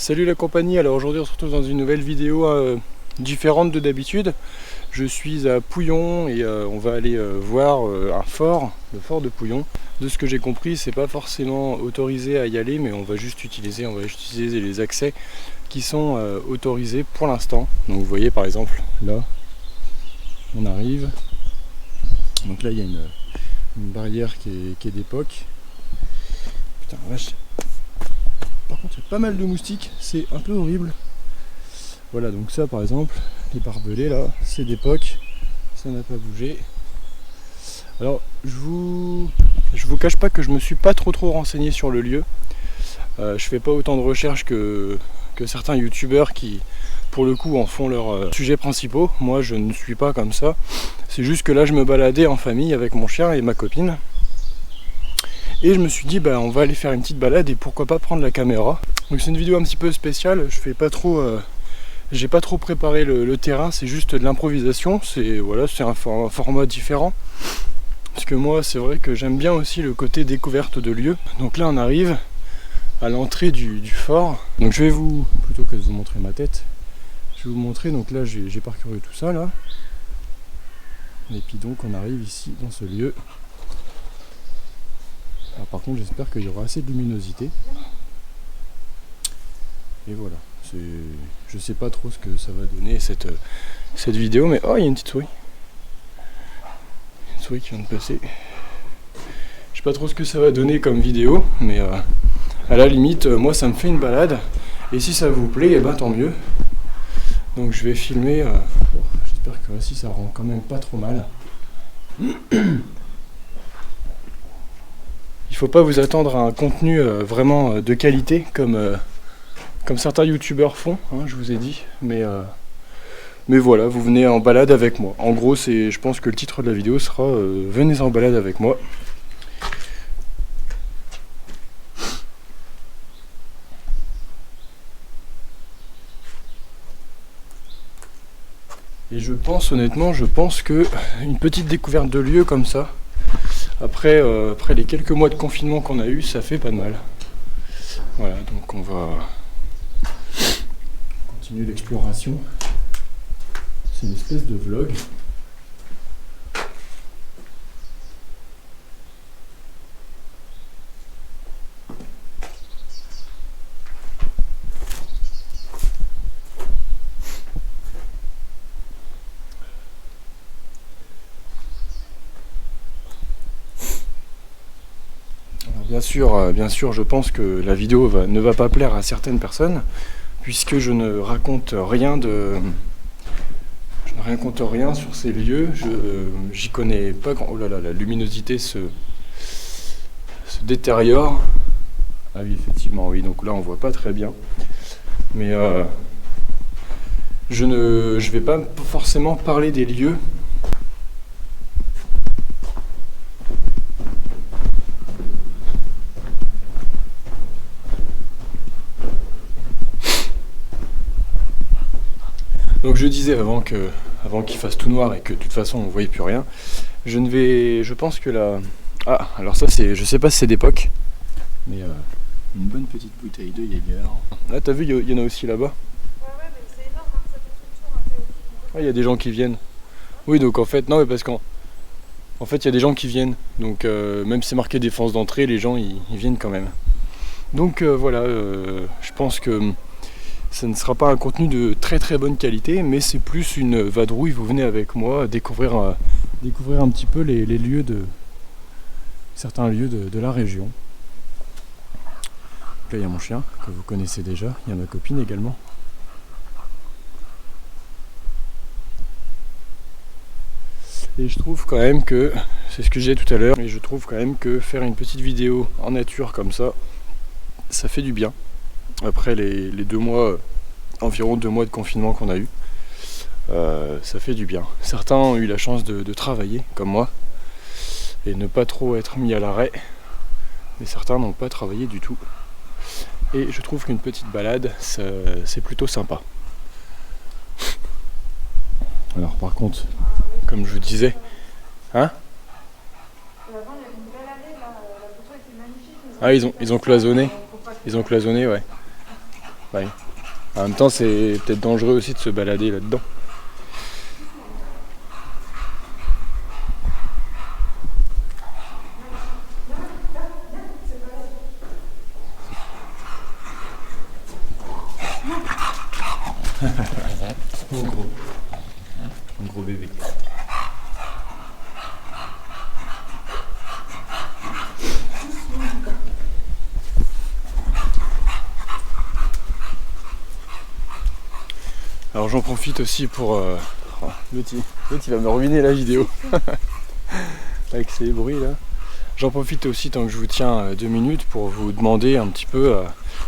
Salut la compagnie, alors aujourd'hui on se retrouve dans une nouvelle vidéo différente de d'habitude. Je suis à Pouillon et on va aller voir un fort, le fort de Pouillon. De ce que j'ai compris, c'est pas forcément autorisé à y aller, mais on va juste utiliser les accès qui sont autorisés pour l'instant. Donc vous voyez par exemple là, on arrive. Donc là il y a une barrière qui est d'époque. Putain la vache. Par contre il y a pas mal de moustiques, c'est un peu horrible. Voilà, donc ça par exemple, les barbelés là, c'est d'époque, ça n'a pas bougé. Alors je vous cache pas que je me suis pas trop renseigné sur le lieu. Je fais pas autant de recherches que certains youtubeurs qui pour le coup en font leurs sujets principaux. Moi je ne suis pas comme ça. C'est juste que là je me baladais en famille avec mon chien et ma copine. Et je me suis dit bah on va aller faire une petite balade et pourquoi pas prendre la caméra. Donc c'est une vidéo un petit peu spéciale, je fais pas trop j'ai pas trop préparé le terrain, c'est juste de l'improvisation, c'est voilà, c'est un format différent. Parce que moi c'est vrai que j'aime bien aussi le côté découverte de lieux. Donc là on arrive à l'entrée du fort. Donc je vais vous, plutôt que de vous montrer ma tête, je vais vous montrer, donc là j'ai parcouru tout ça là. Et puis donc on arrive ici dans ce lieu. Alors par contre j'espère qu'il y aura assez de luminosité. Et voilà, je sais pas trop ce que ça va donner cette vidéo, mais oh il y a une petite souris. Une souris qui vient de passer. Je sais pas trop ce que ça va donner comme vidéo, mais à la limite moi ça me fait une balade. Et si ça vous plaît, et ben tant mieux. Donc je vais filmer, j'espère que si ça rend quand même pas trop mal. Il faut pas vous attendre à un contenu vraiment de qualité comme certains youtubeurs font, hein, je vous ai dit, mais voilà, vous venez en balade avec moi. En gros, je pense que le titre de la vidéo sera venez en balade avec moi. Et je pense honnêtement, que une petite découverte de lieu comme ça, après les quelques mois de confinement qu'on a eu, ça fait pas de mal. Voilà, donc on va continuer l'exploration. C'est une espèce de vlog. Alors bien sûr, je pense que la vidéo ne va pas plaire à certaines personnes, puisque je ne raconte rien sur ces lieux. J'y connais pas grand. Oh là là, la luminosité se détériore. Ah oui, effectivement, oui. Donc là, on voit pas très bien. Mais je vais pas forcément parler des lieux. Donc je disais avant qu'il fasse tout noir et que de toute façon on ne voyait plus rien, je pense que là... Ah, alors ça c'est, je sais pas si c'est d'époque, mais une bonne petite bouteille de Jäger. Ah t'as vu, il y en a aussi là-bas. Ouais, mais c'est énorme, hein, ça fait tout le tour, hein, Théo. Ah, il y a des gens qui viennent. Oui, donc en fait, non mais parce qu'en fait il y a des gens qui viennent, donc même si c'est marqué défense d'entrée, les gens ils viennent quand même. Donc voilà, je pense que... ça ne sera pas un contenu de très bonne qualité, mais c'est plus une vadrouille. Vous venez avec moi découvrir un petit peu les lieux certains lieux de la région. Là il y a mon chien que vous connaissez déjà, il y a ma copine également. Et je trouve quand même que, c'est ce que j'ai dit tout à l'heure, mais je trouve quand même que faire une petite vidéo en nature comme ça, ça fait du bien. Après les 2 mois, environ 2 mois de confinement qu'on a eu, ça fait du bien. Certains ont eu la chance de travailler comme moi et ne pas trop être mis à l'arrêt, mais certains n'ont pas travaillé du tout. Et je trouve qu'une petite balade, c'est plutôt sympa. Alors par contre, comme je vous disais, hein? Avant, il y avait une belle allée, là, la photo était magnifique. Ah, ils ont cloisonné. Ils ont cloisonné, ouais. Ouais. En même temps, c'est peut-être dangereux aussi de se balader là-dedans. Un gros bébé. Alors j'en profite aussi pour... l'autre il va me ruiner la vidéo. Avec ces bruits là. J'en profite aussi tant que je vous tiens 2 minutes pour vous demander un petit peu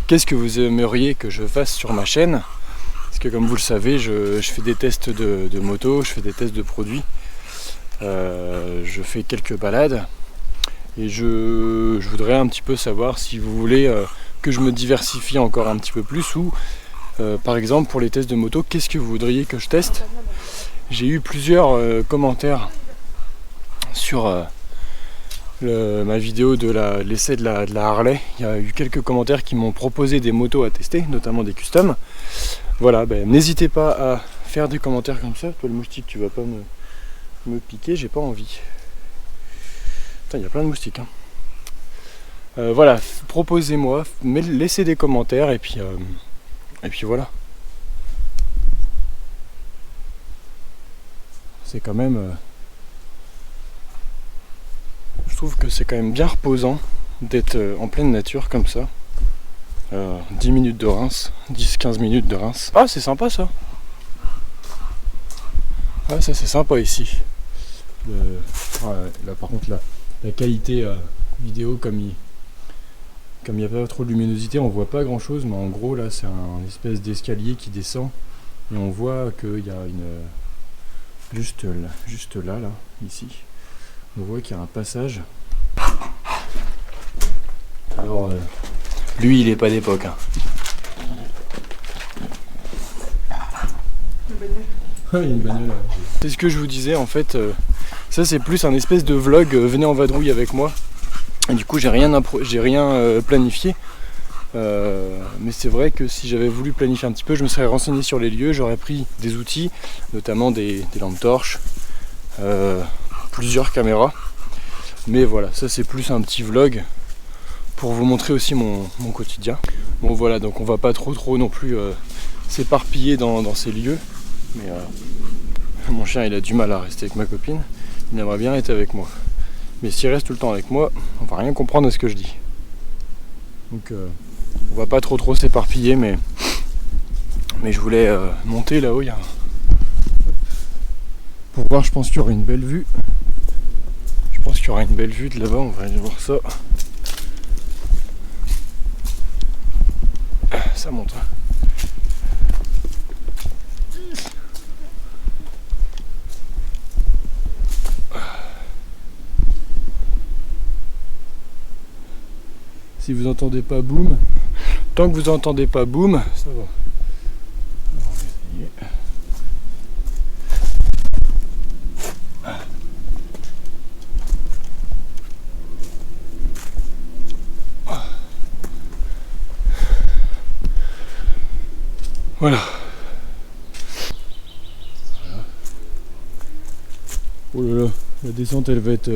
qu'est-ce que vous aimeriez que je fasse sur ma chaîne. Parce que comme vous le savez, je fais des tests de moto, je fais des tests de produits. Je fais quelques balades. Et je voudrais un petit peu savoir si vous voulez que je me diversifie encore un petit peu plus ou par exemple pour les tests de moto, qu'est-ce que vous voudriez que je teste? J'ai eu plusieurs commentaires sur ma vidéo de l'essai de la Harley. Il y a eu quelques commentaires qui m'ont proposé des motos à tester, notamment des customs. Voilà, n'hésitez pas à faire des commentaires comme ça. Toi le moustique, tu vas pas me piquer, j'ai pas envie. Putain, il y a plein de moustiques. Voilà, proposez-moi, laissez des commentaires et puis voilà. C'est quand même... je trouve que c'est quand même bien reposant d'être en pleine nature comme ça. 10 minutes de Reims, 10-15 minutes de Reims. Ah, c'est sympa ça. Ah, ça c'est sympa ici. Là par contre la qualité vidéo, comme il n'y a pas trop de luminosité, on voit pas grand chose, mais en gros là c'est un espèce d'escalier qui descend et on voit qu'il y a une juste là ici on voit qu'il y a un passage. Alors lui il est pas d'époque hein. Ah, il y a une bagnole là. C'est ce que je vous disais en fait, ça c'est plus un espèce de vlog, venez en vadrouille avec moi. Et du coup j'ai rien planifié, mais c'est vrai que si j'avais voulu planifier un petit peu, je me serais renseigné sur les lieux, j'aurais pris des outils, notamment des lampes torches, plusieurs caméras. Mais voilà, ça c'est plus un petit vlog pour vous montrer aussi mon quotidien. Bon voilà, donc on va pas trop non plus s'éparpiller dans ces lieux, mais mon chien il a du mal à rester avec ma copine, il aimerait bien être avec moi. Mais s'il reste tout le temps avec moi, on va rien comprendre à ce que je dis. Donc on va pas trop s'éparpiller, mais je voulais monter là-haut. Pour voir, je pense qu'il y aura une belle vue. Je pense qu'il y aura une belle vue de là-bas, on va aller voir ça. Ça monte. Si vous entendez pas boum, tant que vous entendez pas boum, ça va. Alors, on va essayer. Voilà. Oh là là, la descente elle va être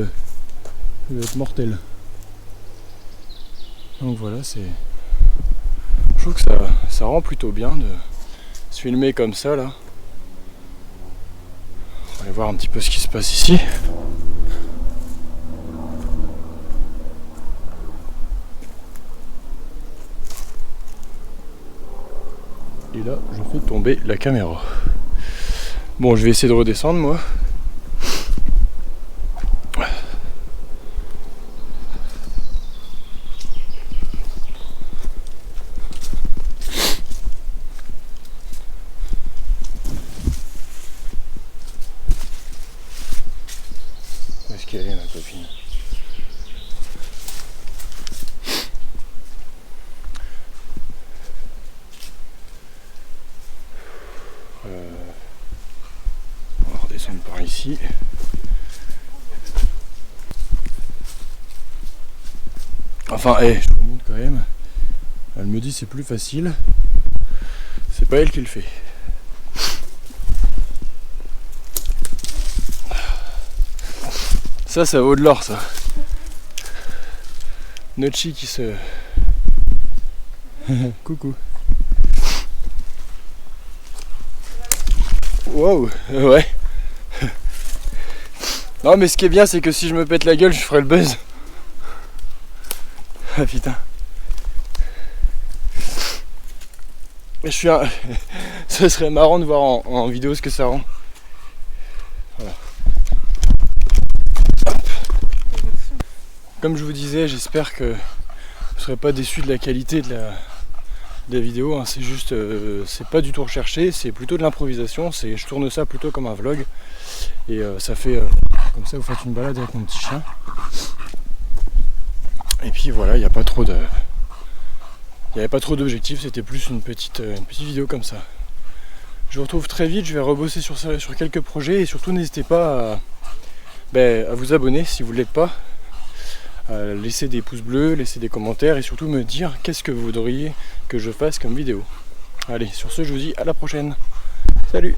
mortelle. Donc voilà, je trouve que ça rend plutôt bien de se filmer comme ça là. On va aller voir un petit peu ce qui se passe ici. Et là, je fais tomber la caméra. Bon, je vais essayer de redescendre moi. Où est-ce qu'elle est ma copine ? On va redescendre par ici. Enfin, je vous montre quand même. Elle me dit c'est plus facile. C'est pas elle qui le fait. Ça vaut de l'or, ça. Notchi qui se... Coucou. Wow, ouais. Non mais ce qui est bien, c'est que si je me pète la gueule, je ferai le buzz. Ah putain. Je suis un... Ça serait marrant de voir en vidéo ce que ça rend. Voilà. Comme je vous disais, j'espère que vous ne serez pas déçus de la qualité de la vidéo. Hein. C'est juste, c'est pas du tout recherché, c'est plutôt de l'improvisation. Je tourne ça plutôt comme un vlog. Et ça fait comme ça, vous faites une balade avec mon petit chien. Et puis voilà, il n'y a pas trop de... Il n'y avait pas trop d'objectifs, c'était plus une petite vidéo comme ça. Je vous retrouve très vite, je vais rebosser sur quelques projets et surtout n'hésitez pas à vous abonner si vous ne l'êtes pas. Laisser des pouces bleus, laisser des commentaires et surtout me dire qu'est-ce que vous voudriez que je fasse comme vidéo. Allez, sur ce, je vous dis à la prochaine. Salut!